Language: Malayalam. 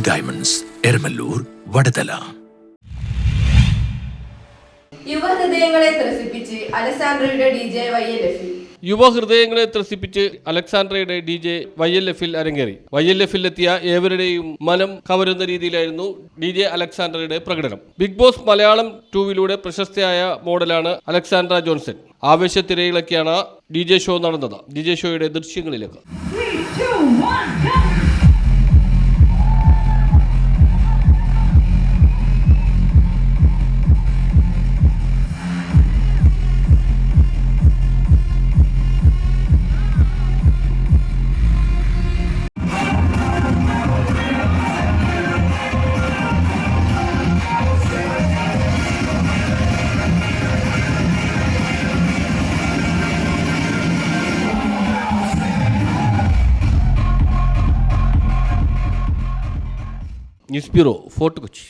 ഡയമണ്ട്സ്, എരമല്ലൂർ, വടതല. യുവഹൃദയങ്ങളെ ത്രസിപ്പിച്ച് അലക്സാണ്ട്രയുടെ DJ YLF. യുവഹൃദയങ്ങളെ ത്രസിപ്പിച്ച് അലക്സാണ്ട്രയുടെ DJ YLF അരങ്ങേറി. YLF-ലെത്തിയ ഏവരുടെയും മനം കവരുന്ന രീതിയിലായിരുന്നു DJ അലക്സാണ്ട്രയുടെ പ്രകടനം. ബിഗ് ബോസ് മലയാളം 2-ലൂടെ പ്രശസ്തയായ മോഡലാണ് അലക്സാണ്ട്ര ജോൺസൺ. ആവേശത്തിരയിളക്കിയാണ് DJ ഷോ നടന്നത്. DJ ഷോയുടെ ദൃശ്യങ്ങളിലേക്ക്. 3, 2, 1, go! News bureau, fort Kochi.